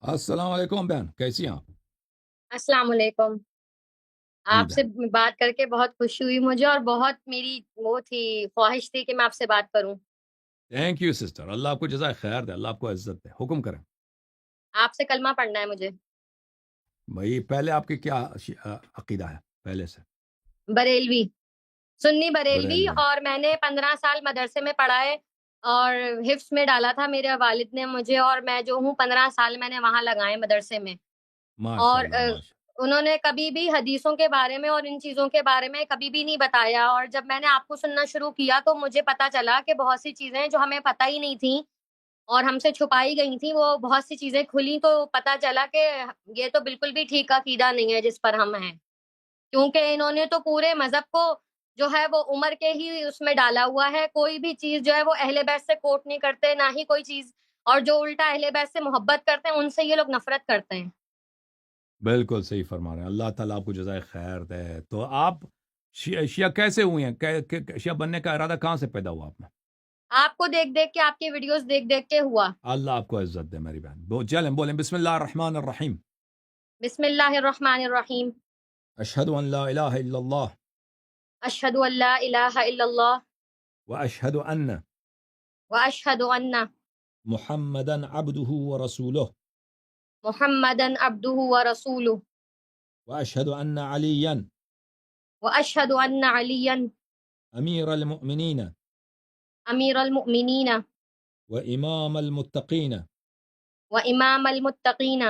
السلام علیکم بہن، کیسی ہیں آپ؟ السلام علیکم۔ جی آپ سے بہن، بات کر کے بہت خوشی ہوئی مجھے، اور بہت میری وہ تھی خواہش تھی کہ میں آپ سے بات کروں۔ تھینک یو سسٹر، اللہ آپ کو جزائے خیر دے، اللہ آپ کو عزت دے، حکم کریں۔ آپ سے کلمہ پڑھنا ہے مجھے۔ بھائی پہلے آپ کی کیا عقیدہ ہے پہلے سے؟ بریلوی، سنی بریلوی، بریلوی، اور میں نے 15 سال مدرسے میں پڑھا ہے، اور حفظ میں ڈالا تھا میرے والد نے مجھے، اور میں جو ہوں 15 سال میں نے وہاں لگائے مدرسے میں۔ ماشاء اور اللہ ماشاء انہوں نے کبھی بھی حدیثوں کے بارے میں اور ان چیزوں کے بارے میں کبھی بھی نہیں بتایا، اور جب میں نے آپ کو سننا شروع کیا تو مجھے پتا چلا کہ بہت سی چیزیں جو ہمیں پتہ ہی نہیں تھیں اور ہم سے چھپائی گئی تھیں، وہ بہت سی چیزیں کھلی، تو پتا چلا کہ یہ تو بالکل بھی ٹھیک عقیدہ نہیں ہے جس پر ہم ہیں، کیونکہ انہوں نے تو پورے مذہب کو جو ہے وہ عمر کے ہی اس میں ڈالا ہوا ہے۔ کوئی بھی چیز جو ہے وہ اہل بیت سے کوٹ نہیں کرتے، نہ ہی کوئی چیز، اور جو الٹا اہل بیت سے محبت کرتے ہیں ان سے یہ لوگ نفرت کرتے ہیں۔ بالکل صحیح فرما رہے ہیں، اللہ تعالیٰ آپ کو جزائے خیر دے۔ تو آپ شیعہ کیسے ہوئے ہیں؟ شیعہ بننے کا ارادہ کہاں سے پیدا ہوا آپ میں؟ آپ کو دیکھ دیکھ کے، آپ کی ویڈیوز دیکھ دیکھ کے ہوا۔ اللہ آپ کو عزت دے میری بہن، چلیں بولیں بسم اللہ الرحمن الرحیم۔ بسم اللہ الرحمن الرحیم۔ اشہد ان لا الہ الا اللہ اشہد ان لا الہ الا اللہ واشہد ان واشہد ان محمدا عبدہ ورسولہ محمدا عبدہ ورسولہ واشہد ان علیا واشہد ان علیا امیر المؤمنین امیر المؤمنین وامام المتقین وامام المتقین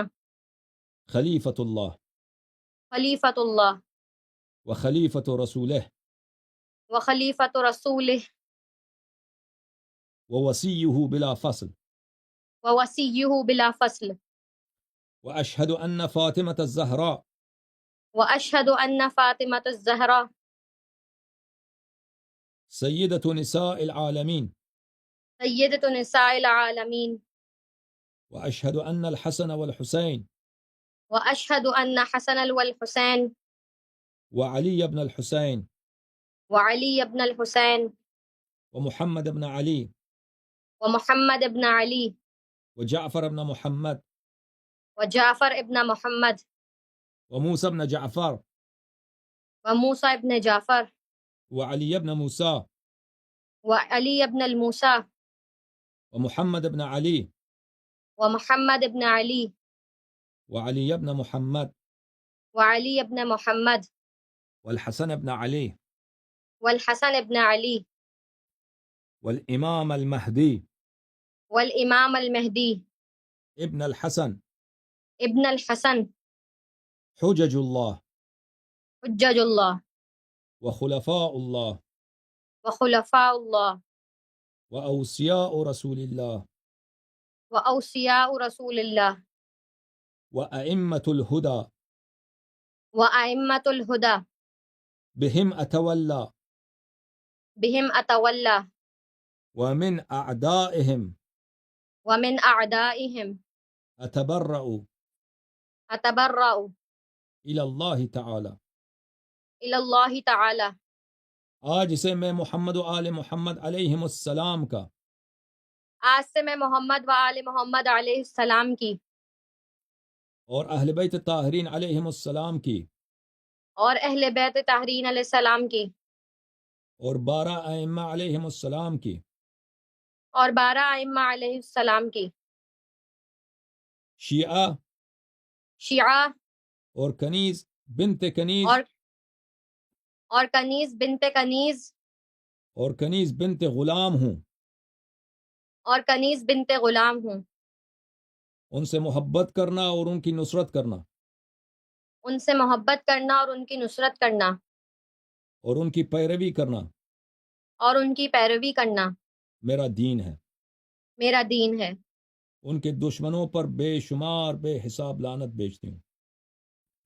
خلیفۃ اللہ خلیفۃ اللہ وخلیفۃ رسولہ وخلیفۃ رسولہ ووصیہ بلا فصل ووصیہ بلا فصل واشہد ان فاطمۃ الزہراء واشہد ان فاطمۃ الزہراء سیدۃ نساء العالمین سیدۃ نساء العالمین واشہد ان الحسن والحسین واشہد ان حسن والحسین وعلی بن الحسین وعلی ابن الحسین ومحمد بن علی ومحمد ابن علی وجعفر بن محمد وجعفر ابن محمد وموسى بن جعفر وموسى ابن جعفر وعلی بن موسى وعلی ابن الموسى ومحمد بن علی ومحمد ابن علی وعلی بن محمد وعلی ابن محمد والحسن بن علی والحسن ابن علی والامام المہدی والامام المہدی ابن الحسن ابن الحسن حجج اللہ حجج اللہ وخلفاء اللہ وخلفاء اللہ واوصیاء رسول اللہ واوصیاء رسول اللہ وأئمة الهدى وأئمة الہدی بهم أتولى بہم اتولی ومن أعدائهم ومن اعدائہم أتبرأ اتبرأ إلى الله تعالى۔ الی اللہ تعالی۔ آج سے میں محمد و آل محمد علیہم السلام کا آج سے میں محمد و آل محمد علیہ السلام کی اور اہل بیت طاہرین علیہم السلام کی اور اہل بیت طاہرین علیہ السلام کی اور 12 ائمہ علیہم السلام کی اور 12 ائمہ علیہ السلام کی شیعہ شیعہ اور کنیز بنت کنیز اور کنیز بنت کنیز اور کنیز بنت غلام ہوں، اور کنیز بنت غلام ہوں، ان سے محبت کرنا اور ان کی نصرت کرنا ان سے محبت کرنا اور ان کی نصرت کرنا اور ان کی پیروی کرنا اور ان کی پیروی کرنا میرا دین ہے۔ میرا دین ہے۔ ان کے دشمنوں پر بے شمار بے حساب لعنت بھیجتی ہوں۔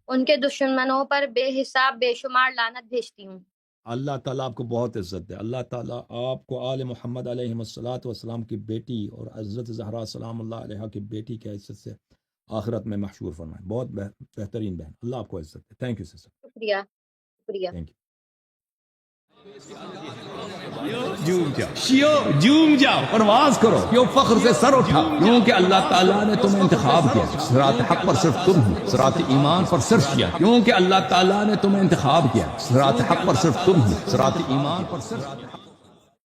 ان کے دشمنوں پر بے حساب بے شمار لعنت بھیجتی ہوں۔ اللہ تعالیٰ آپ کو بہت عزت دے، اللہ تعالیٰ آپ کو آل محمد علیہ الصلاۃ والسلام کی بیٹی اور حضرت زہرا سلام اللہ علیہ کی بیٹی کی عزت سے آخرت میں محشور فرمائے۔ بہت بہترین بہن، اللہ آپ کو عزت دے۔ تھینک یو سسٹر، شکریہ شکریہ۔ Thank you. جھوم جاؤ شیو، جھوم جاؤ، پرواز کرو، کیوں فخر سے سر اٹھا، کیونکہ اللہ تعالیٰ نے تمہیں انتخاب کیا، صراط حق پر صرف تم ہو، صراط ایمان پر صرف کیا، کیونکہ اللہ تعالیٰ نے تمہیں انتخاب کیا، صراط حق پر صرف تم ہو، صراط ایمان پر صرف